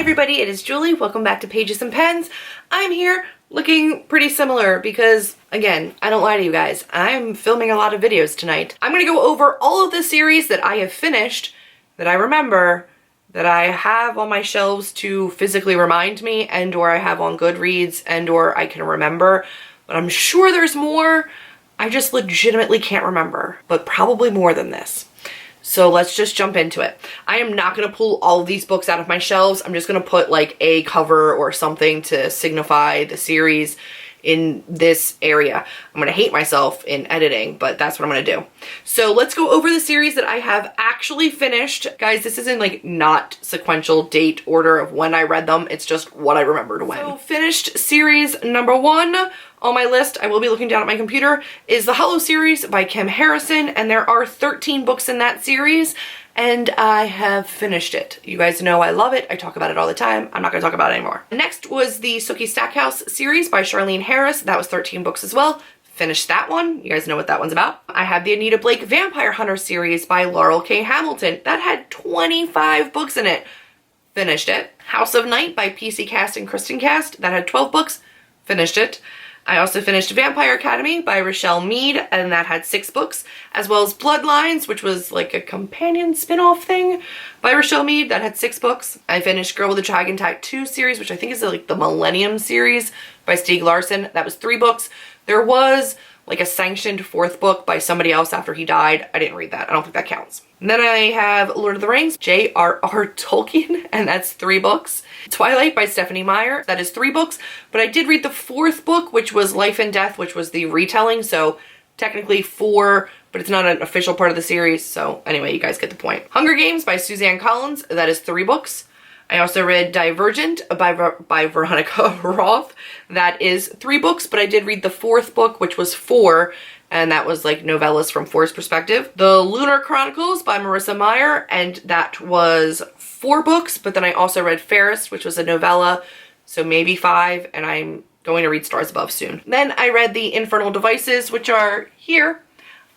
everybody, it is Julie. Welcome back to Pages and Pens. I'm here looking pretty similar because, again, I don't lie to you guys. I'm filming a lot of videos tonight. I'm going to go over all of the series that I have finished, that I remember, that I have on my shelves to physically remind me, and or I have on Goodreads, and or I can remember. But I'm sure there's more. I just legitimately can't remember, but probably more than this. So let's just jump into it. I am not going to pull all of these books out of my shelves. I'm just going to put like a cover or something to signify the series in this area. I'm going to hate myself in editing, but that's what I'm going to do. So let's go over the series that I have actually finished. Guys, this is in like not sequential date order of when I read them. It's just what I remembered when. So finished series number 1 on my list, I will be looking down at my computer, is the Hollow series by Kim Harrison, and there are 13 books in that series, and I have finished it. You guys know I love it. I talk about it all the time. I'm not going to talk about it anymore. Next was the Sookie Stackhouse series by Charlene Harris. That was 13 books as well. Finished that one. You guys know what that one's about. I have the Anita Blake Vampire Hunter series by Laurel K. Hamilton. That had 25 books in it. Finished it. House of Night by PC Cast and Kristen Cast. That had 12 books. Finished it. I also finished Vampire Academy by Rochelle Mead, and that had 6 books, as well as Bloodlines, which was like a companion spin-off thing by Rochelle Mead. That had 6 books. I finished Girl with a Dragon Tattoo series, which I think is like the Millennium series by Stieg Larsson. That was 3 books. There was like a sanctioned 4th book by somebody else after he died. I didn't read that. I don't think that counts. And then I have Lord of the Rings, J.R.R. Tolkien, and that's 3 books. Twilight by Stephanie Meyer, that is 3 books, but I did read the 4th book, which was Life and Death, which was the retelling, so technically 4, but it's not an official part of the series, so anyway, you guys get the point. Hunger Games by Suzanne Collins, that is 3 books. I also read Divergent by Veronica Roth. That is 3 books, but I did read the 4th book, which was 4, and that was like novellas from 4's perspective. The Lunar Chronicles by Marissa Meyer, and that was 4 books, but then I also read Fairest, which was a novella, so maybe 5, and I'm going to read Stars Above soon. Then I read The Infernal Devices, which are here,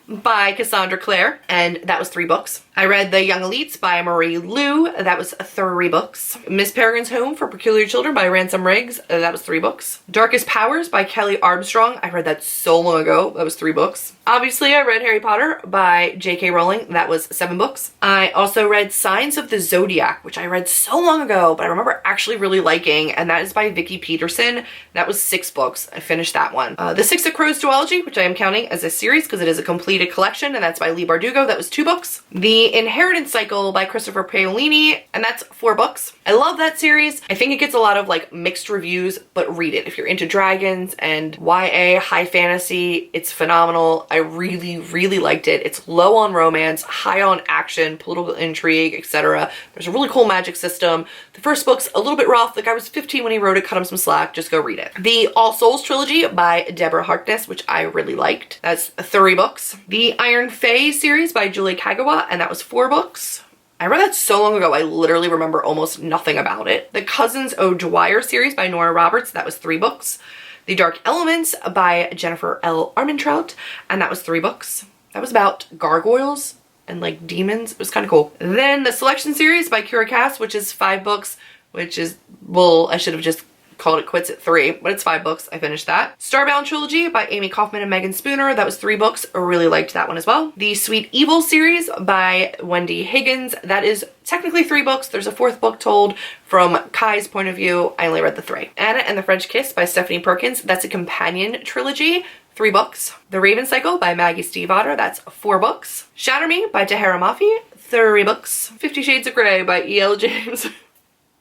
by Cassandra Clare, and that was 3 books. I read The Young Elites by Marie Lu. That was 3 books. Miss Peregrine's Home for Peculiar Children by Ransom Riggs. That was 3 books. Darkest Powers by Kelly Armstrong. I read that so long ago. That was 3 books. Obviously, I read Harry Potter by J.K. Rowling. That was 7 books. I also read Signs of the Zodiac, which I read so long ago, but I remember actually really liking, and that is by Vicky Peterson. That was 6 books. I finished that one. The Six of Crows duology, which I am counting as a series because it is a completed collection, and that's by Leigh Bardugo. That was 2 books. The Inheritance Cycle by Christopher Paolini, and that's 4 books. I love that series. I think it gets a lot of like mixed reviews, but read it. If you're into dragons and YA, high fantasy, it's phenomenal. I really, really liked it. It's low on romance, high on action, political intrigue, etc. There's a really cool magic system. The first book's a little bit rough. The guy was 15 when he wrote it, cut him some slack. Just go read it. The All Souls trilogy by Deborah Harkness, which I really liked. That's 3 books. The Iron Fae series by Julie Kagawa, and that was 4 books. I read that so long ago, I literally remember almost nothing about it. The Cousins O'Dwyer series by Nora Roberts, that was 3 books. The Dark Elements by Jennifer L. Armentrout, and that was 3 books. That was about gargoyles and like demons. It was kind of cool. Then the Selection series by Kira Cass, which is 5 books, which is, well, I should have just called it quits at 3, but it's 5 books. I finished that. Starbound trilogy by Amy Kaufman and Megan Spooner. That was 3 books. I really liked that one as well. The Sweet Evil series by Wendy Higgins. That is technically 3 books. There's a 4th book told from Kai's point of view. I only read the 3. Anna and the French Kiss by Stephanie Perkins. That's a companion trilogy. 3 books. The Raven Cycle by Maggie Stiefvater. That's 4 books. Shatter Me by Tahara Mafi. 3 books. 50 Shades of Grey by E.L. James.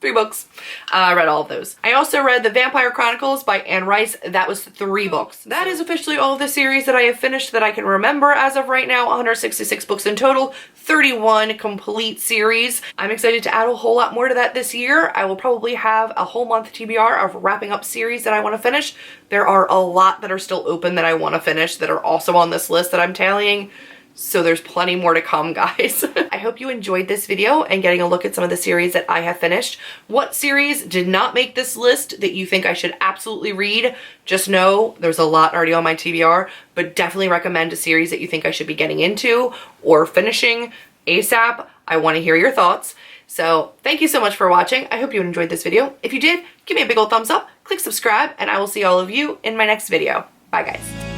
3 books. I read all of those. I also read The Vampire Chronicles by Anne Rice. That was 3 books. That is officially all of the series that I have finished that I can remember as of right now. 166 books in total, 31 complete series. I'm excited to add a whole lot more to that this year. I will probably have a whole month TBR of wrapping up series that I want to finish. There are a lot that are still open that I want to finish that are also on this list that I'm tallying. So there's plenty more to come, guys. I hope you enjoyed this video and getting a look at some of the series that I have finished. What series did not make this list that you think I should absolutely read? Just know there's a lot already on my TBR, but definitely recommend a series that you think I should be getting into or finishing ASAP. I want to hear your thoughts. So thank you so much for watching. I hope you enjoyed this video. If you did, give me a big old thumbs up, click subscribe, and I will see all of you in my next video. Bye guys.